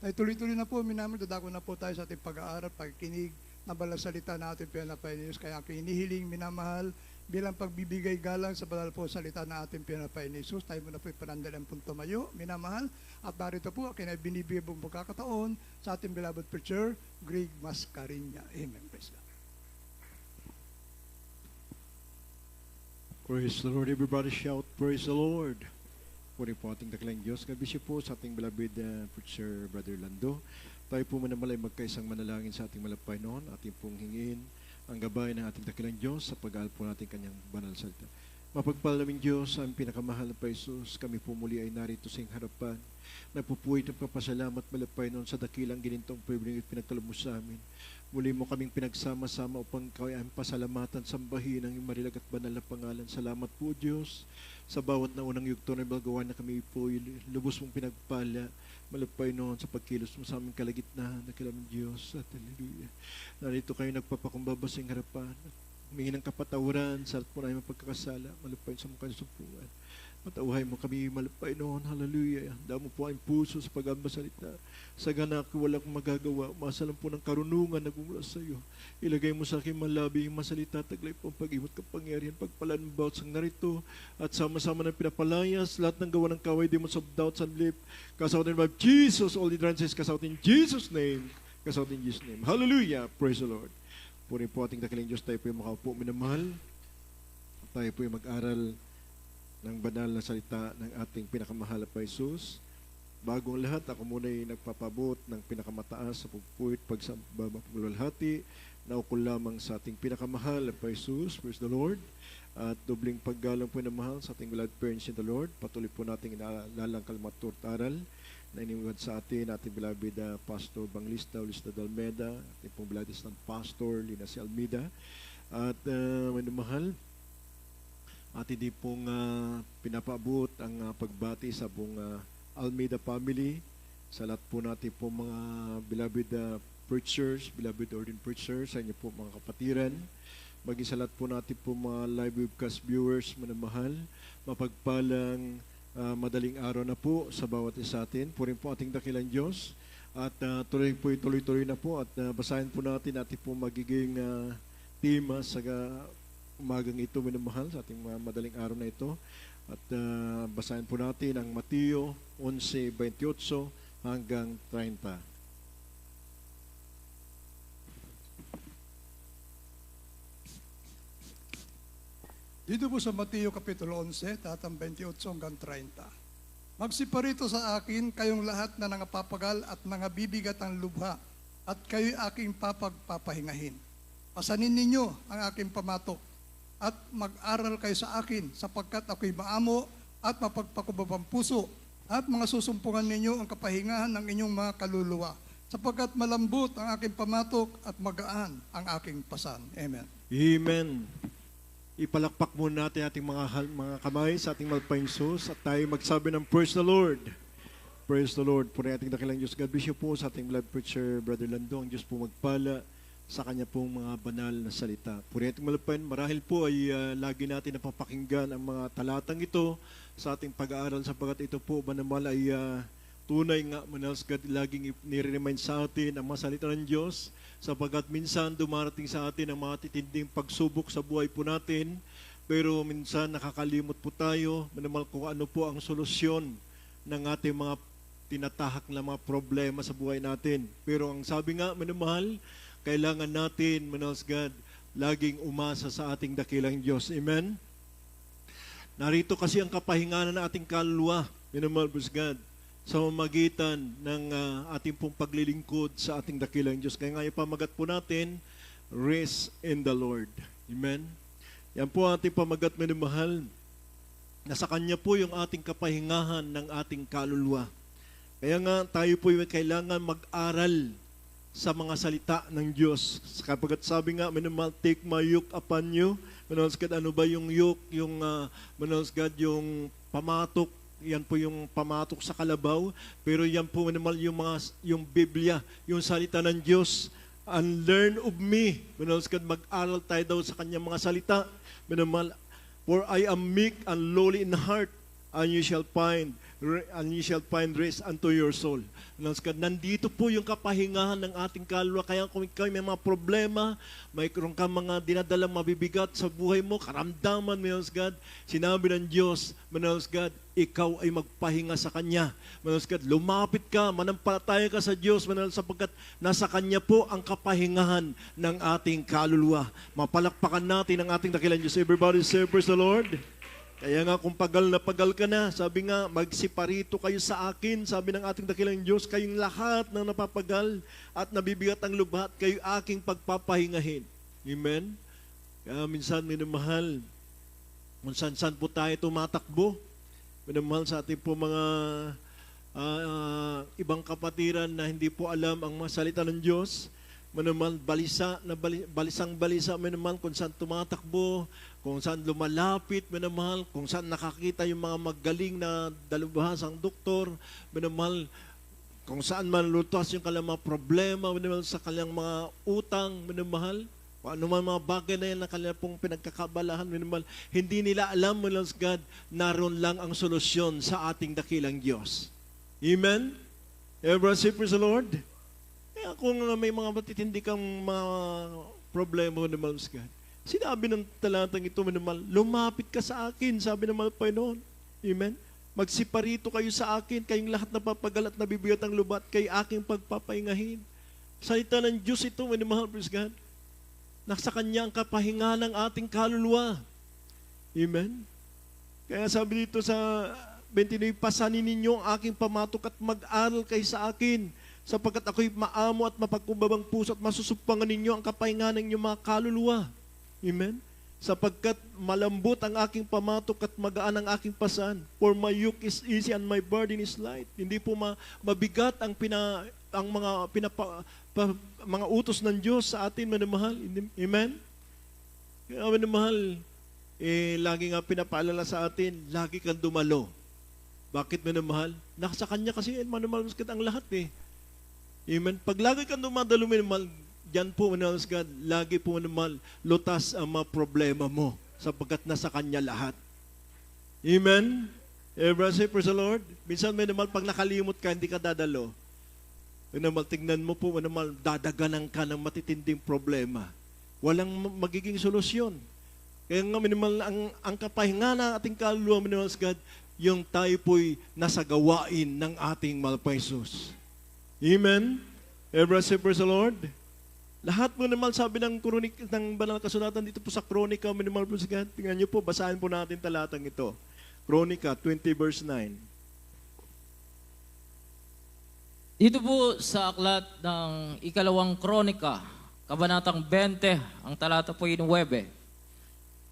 Tayo tuloy-tuloy na po, minamahal, dadako na po tayo sa ating pag-aaral, pagkinig, na balang salita na ating pinapay ni Jesus. Kaya ang hinihiling, minamahal, bilang pagbibigay galang sa banal po salita na ating pinapay ni Jesus, tayo muna po ipanandalian pong tumayo, minamahal, at narito po, kinabinibigay pong pagkakataon sa ating beloved preacher, Greg Mascarinya. Amen. Praise God. Praise the Lord, everybody shout, praise the Lord. Puri po ating dakilang Diyos. God bless you po sa ating beloved preacher, Brother Lando. Tayo po manamalay magkaisang manalangin sa ating malapay noon. Ating pong hingin ang gabay ng ating dakilang Diyos sa pag-aaral po natin kanyang banal salita. Mapagpalaming Diyos, ang pinakamahal na Jesus, kami po muli ay narito sa iyong harapan. Nagpupuwit ng papasalamat malapay noon sa dakilang ginintong privilege pinagkaloob mo sa amin. Muli mo kaming pinagsama-sama upang kaway ang pasalamatan, sambahin ang iyong marilag at banal na pangalan. Salamat po Diyos sa bawat naunang yugto na balgawan na kami po lubos mong pinagpala malapay noon sa pagkilos mo sa aming kalagitnaan na kilamang Diyos. At hallelujah. Narito kayo nagpapakumbaba sa iyong harapan. Humingi ng kapatawaran sa lahat po na iyong pagkakasala malapay sa mukha sa sumpuan. Matauhay mo kami malapay noon. Hallelujah. Handa mo po ang puso sa pag-ambasalita. Sa ganak, wala kong magagawa. Umasa lang po ng karunungan na gumula sa iyo. Ilagay mo sa akin malabi yung masalita. Taglay po ang pag-imot kapangyarihan. Pagpalaan mo bawat sang narito. At sama-sama ng pinapalayas. Lahat ng gawa ng kaway, demons of doubts and lip. Cast out in the name of Jesus. All the says, cast out in Jesus' name. Cast out in Jesus' name. Hallelujah. Praise the Lord. Puri po ating dakilang Diyos. Tayo po yung makaupo minamahal. Tayo po yung mag-aral ng banal na salita ng ating pinakamahal na Jesus. Bagong lahat, ako muna ay nagpapabot ng pinakamataas sa pagpuwit, pagluwalhati, na ukol lamang sa ating pinakamahal na Jesus. Praise the Lord. At dobling paggalang po na mahal sa ating beloved parents in the Lord. Patuloy po nating inaalalang kalmatur taral na inimugad sa atin, ating beloved Pastor Banglista, Ulista Dalmeda, ating pong beloved Pastor Lina C. Almeida. At mahal, at hindi pong pinapaabot ang pagbati sa buong Almeida family, sa lahat po natin po mga beloved preachers, beloved ordained preachers, sa inyo po mga kapatiran, maging sa lahat po natin po mga live webcast viewers, manamahal, mapagpalang madaling araw na po sa bawat isa atin. Purin po ating dakilang Diyos at tuloy-tuloy na po at basahin po natin po magiging tema sa umagang ito, minamahal, sa ating madaling araw na ito. At basahin po natin ang Mateo 11:28 hanggang 30. Dito po sa Mateo Kapitulo 11, tatang 28 hanggang 30. Magsiparito sa akin kayong lahat na nangapapagal at nangabibigat ang lubha, at kayo'y aking papagpapahingahin. Pasanin ninyo ang aking pamatok, at mag-aral kayo sa akin, sapagkat ako'y maamo at mapagpakubabang puso, at mga susumpungan ninyo ang kapahingahan ng inyong mga kaluluwa, sapagkat malambot ang aking pamatok at magaan ang aking pasan. Amen. Amen. Ipalakpak muna natin ating mga kamay sa ating malpaying Diyos at tayo magsabi ng praise the Lord. Praise the Lord. Puri ating dakilang Diyos. God bless you po sa ating beloved preacher, Brother Lando. Ang Diyos po magpala sa kanya pong mga banal na salita. Puri ating malapayan, marahil po ay lagi natin napapakinggan ang mga talatang ito sa ating pag-aaral sapagkat ito po banamal ay tunay nga manals God laging nire-remind sa atin ang mga salita ng Diyos sapagkat minsan dumarating sa atin ang mga titinding pagsubok sa buhay po natin pero minsan nakakalimot po tayo manamal kung ano po ang solusyon ng ating mga tinatahak na mga problema sa buhay natin. Pero ang sabi nga manamahal, kailangan natin, manals God, laging umasa sa ating dakilang Diyos. Amen? Narito kasi ang kapahinganan ng ating kaluluwa, minamahal God, sa mamagitan ng ating pong paglilingkod sa ating dakilang Diyos. Kaya nga ipamagat po natin, rest in the Lord. Amen? Yan po ating pamagat, minamahal, na sa Kanya po yung ating kapahingahan ng ating kaluluwa. Kaya nga tayo po yung kailangan mag-aral sa mga salita ng Diyos. Kapag sabi nga, minamahal, take my yoke upon you. Manals God, ano ba yung yoke? Yung, manals God, yung pamatok. Yan po yung pamatok sa kalabaw. Pero yan po, minamahal, yung Biblia, yung salita ng Diyos. And learn of me. Manals God, mag-aral tayo daw sa kanyang mga salita. Minamahal, for I am meek and lowly in heart, and you shall find and ye shall find rest unto your soul. Nandito po yung kapahingahan ng ating kaluluwa. Kaya kung ikaw may mga problema, mayroon ka mga dinadalang mabibigat sa buhay mo, karamdaman, Manos God, sinabi ng Diyos, Manos God, ikaw ay magpahinga sa Kanya. Manos God, lumapit ka, manampalataya ka sa Diyos, Manos, sapagkat nasa Kanya po ang kapahingahan ng ating kaluluwa. Mapalakpakan natin ang ating dakilang Diyos. Everybody say, praise the Lord. Kaya nga kung pagal na pagal ka na, sabi nga, magsiparito kayo sa akin, sabi ng ating dakilang Diyos, kayong lahat ng napapagal at nabibigat ang lubha, kayo aking pagpapahingahin. Amen? Kaya minsan, minamahal, kung saan po tayo tumatakbo, minamahal sa ating po mga ibang kapatiran na hindi po alam ang mga salita ng Diyos, minamahal, balisang-balisa, minamahal, kung saan tumatakbo, kung saan lumalapit, minamahal, kung saan nakakita yung mga magaling na dalubhasang doktor, minamahal, kung saan man lutas yung kanilang mga problema, minamahal, sa kanilang mga utang, minamahal, kung ano man mga bagay na yan na kanilang pong pinagkakabalahan, minamahal, hindi nila alam, minamahal, God, naroon lang ang solusyon sa ating dakilang Diyos. Amen? Everyone say, praise the Lord. Kaya kung may mga matitindi kang mga problema, minamahal, God, sinabi ng talatang ito, minamahal, lumapit ka sa akin, sabi ng mga Panginoon. Amen? Magsiparito kayo sa akin, kayong lahat na papagal at nabibigat ang lubat, kay aking pagpapahingahin. Salita ng Diyos ito, minamahal, praise God. Nasa Kanya ang kapahinga ng ating kaluluwa. Amen? Kaya sabi dito sa 29, pasanin ninyo ang aking pamatok at mag-aral kayo sa akin, sapagkat ako'y maamo at mapagkumbabang puso at masusupangan ninyo ang kapahinga ng inyong mga kaluluwa. Amen? Sapagkat malambot ang aking pamatok at magaan ang aking pasan. For my yoke is easy and my burden is light. Hindi po mabigat ang mga utos ng Diyos sa atin, manamahal. Amen? Kaya manamahal, lagi nga pinapaalala sa atin, lagi kang dumalo. Bakit manamahal? Nasa Kanya kasi, manamahal, ang lahat eh. Amen? Pag lagi kang dumadalo, manamahal, diyan po, manamahal, God, lagi po, manamahal, lutas ang mga problema mo sapagkat nasa Kanya lahat. Amen? Everyone say, praise the Lord. Minsan, manamahal, pag nakalimot ka, hindi ka dadalo. Manamahal, tignan mo po, manamahal, dadaganan ka ng matitinding problema. Walang magiging solusyon. Kaya nga, manamahal, ang kapahinga ng ating kaluluwa, manamahal, God, yung tayo po'y nasa gawain ng ating mahal na Jesus. Amen? Everyone say, praise the Lord. Lahat mo naman sabi ng banal na kasulatan dito po sa Kronika, minimal po siya. Tingnan niyo po, basahin po natin talatang ito. Kronika 20 verse 9. Dito po sa aklat ng ikalawang Kronika, kabanatang 20, ang talata po yung 9.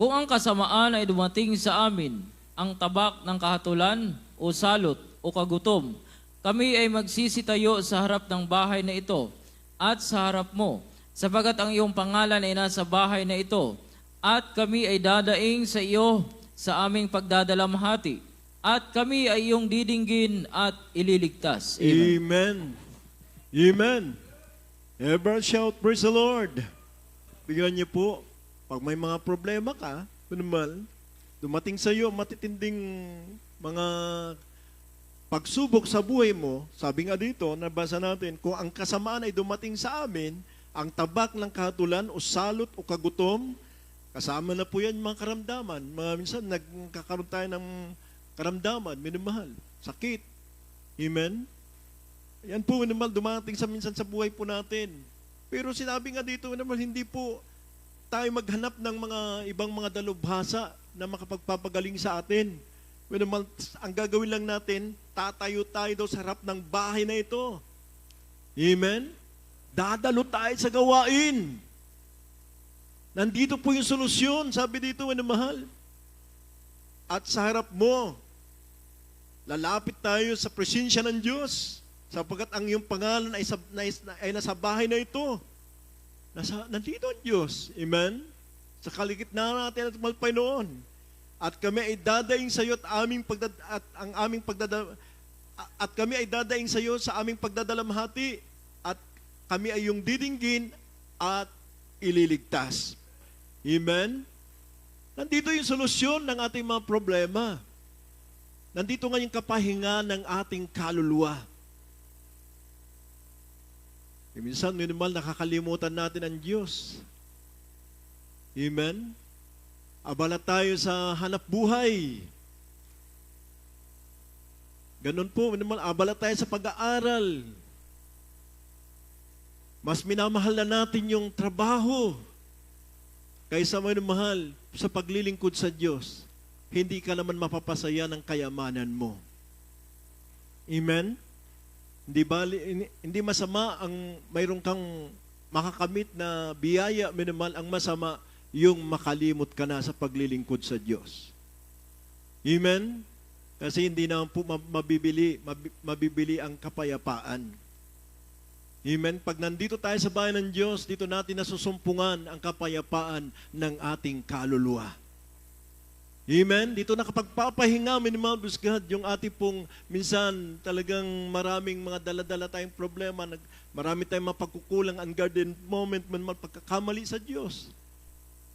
Kung ang kasamaan ay dumating sa amin, ang tabak ng kahatulan o salot o kagutom, kami ay magsisitayo sa harap ng bahay na ito at sa harap mo, sapagat ang iyong pangalan ay nasa bahay na ito, at kami ay dadaing sa iyo sa aming pagdadalamhati, at kami ay iyong didinggin at ililigtas. Amen. Amen. Amen. Everyone shout, praise the Lord. Bigyan niyo po, pag may mga problema ka, normal, dumating sa iyo matitinding mga pagsubok sa buhay mo, sabi nga dito, nabasa natin, kung ang kasamaan ay dumating sa amin, ang tabak ng kahatulan o salot o kagutom, kasama na po yan mga karamdaman. Mga minsan, nagkakaroon tayo ng karamdaman, minamahal, sakit. Amen? Yan po, minamahal, dumating sa minsan sa buhay po natin. Pero sinabi nga dito, minamahal, hindi po tayo maghanap ng mga ibang mga dalubhasa na makapagpapagaling sa atin. Minamahal, ang gagawin lang natin, tatayo tayo daw sa harap ng bahay na ito. Amen? Dadalo tayo sa gawain. Nandito po yung solusyon, sabi dito, minamahal. At sa harap mo, lalapit tayo sa presensya ng Diyos, sapagkat ang iyong pangalan ay nasa bahay na ito. Nandito ang Diyos. Amen? Sa kaligitnaan natin at malpay noon. At kami ay dadaing sa iyo at kami ay dadaing sa iyo sa aming pagdadalamhati, at kami ay iyong didinggin at ililigtas. Amen? Nandito yung solusyon ng ating mga problema. Amen? Kaya nga minamahal, Nandito nga yung kapahinga ng ating kaluluwa. Minsan, minimal nakakalimutan natin ang Diyos. Amen? Abala tayo sa hanap buhay. Ganun po, minimal, abala tayo sa pag-aaral. Mas minamahal na natin yung trabaho kaysa minamahal sa paglilingkod sa Diyos. Hindi ka naman mapapasaya ng kayamanan mo. Amen? Hindi masama ang mayroon kang makakamit na biyaya, minimal. Ang masama, yung makalimot ka na sa paglilingkod sa Diyos. Amen? Kasi hindi naman po mabibili ang kapayapaan. Amen? Pag nandito tayo sa bayan ng Diyos, dito natin nasusumpungan ang kapayapaan ng ating kaluluwa. Amen? Dito nakapagpapahinga, minimal God, yung ating pong minsan talagang maraming mga dala-dala tayong problema, marami tayong mapagkukulang, unguarded moment, minimal pagkakamali sa Diyos.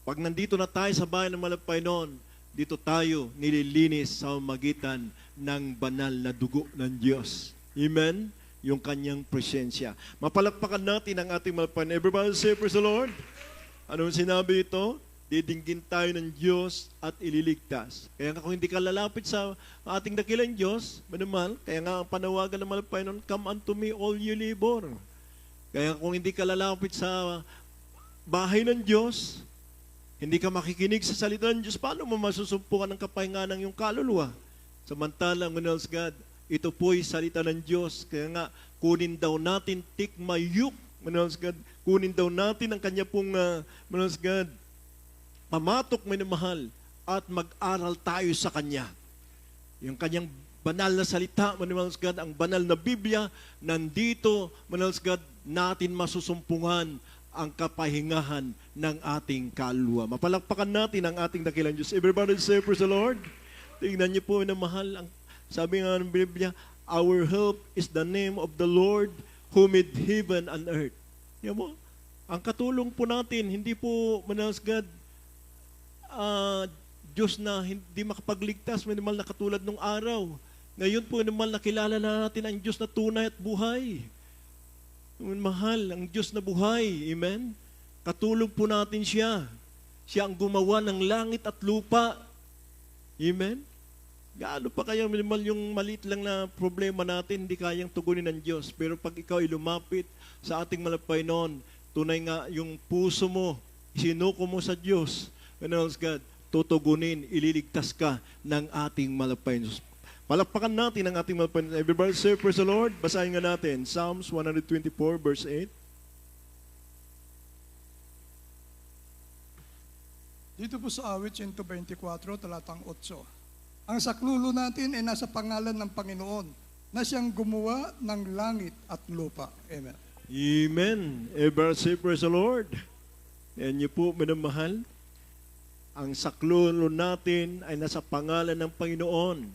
Pag nandito na tayo sa bayan ng Malapaynon, dito tayo nililinis sa magitan ng banal na dugo ng Diyos. Amen? Yung kanyang presensya. Mapalakpakan natin ang ating Malapaynon. Everybody say, praise the Lord. Anong sinabi ito? Didinggin tayo ng Diyos at ililigtas. Kaya nga kung hindi ka lalapit sa ating dakilang Diyos, manumal, kaya nga ang panawagan ng Malapaynon, come unto me all you labor. Kaya kung hindi ka lalapit sa bahay ng Diyos, hindi ka makikinig sa salita ng Diyos, paano mo masusumpungan ng kapahinga ng iyong kaluluwa? Samantalang, Manals God, ito po'y salita ng Diyos. Kaya nga, kunin daw natin, take my yoke, Manals God, kunin daw natin ang kanya pong, Manals God, pamatok, minamahal, at mag-aral tayo sa Kanya. Yung Kanyang banal na salita, Manals God, ang banal na Biblia, nandito, Manals God, natin masusumpungan ang kapahingahan ng ating kaluluwa. Mapalakpakan natin ang ating dakilang Diyos. Everybody say, praise the Lord. Tingnan niyo po, minamahal, ang sabi nga ng Biblia, our help is the name of the Lord who made heaven and earth. Yan mo, ang katulong po natin, hindi po, Manals God, Diyos na hindi makapagligtas, minimal na katulad nung araw. Ngayon po, minimal nakilala na natin ang Diyos na tunay at buhay. Mahal, ang Diyos na buhay. Amen? Katulong po natin siya. Siya ang gumawa ng langit at lupa. Amen? Gaano pa kaya minimal yung maliit lang na problema natin, hindi kayang tugunin ng Diyos. Pero pag ikaw ay lumapit sa ating Malapaynon, tunay nga yung puso mo, isinuko mo sa Diyos, Manals God, tutugunin, ililigtas ka ng ating Malapaynon. Palakpakan natin ang ating Malapaynon. Everybody say, praise the Lord. Basahin nga natin, Psalms 124, verse 8. Dito po sa awit 124, talatang 8. Ang saklulo natin ay nasa pangalan ng Panginoon na siyang gumawa ng langit at lupa. Amen. Amen. Everybody say, praise the Lord. Yan niyo po, minamahal. Ang saklulo natin ay nasa pangalan ng Panginoon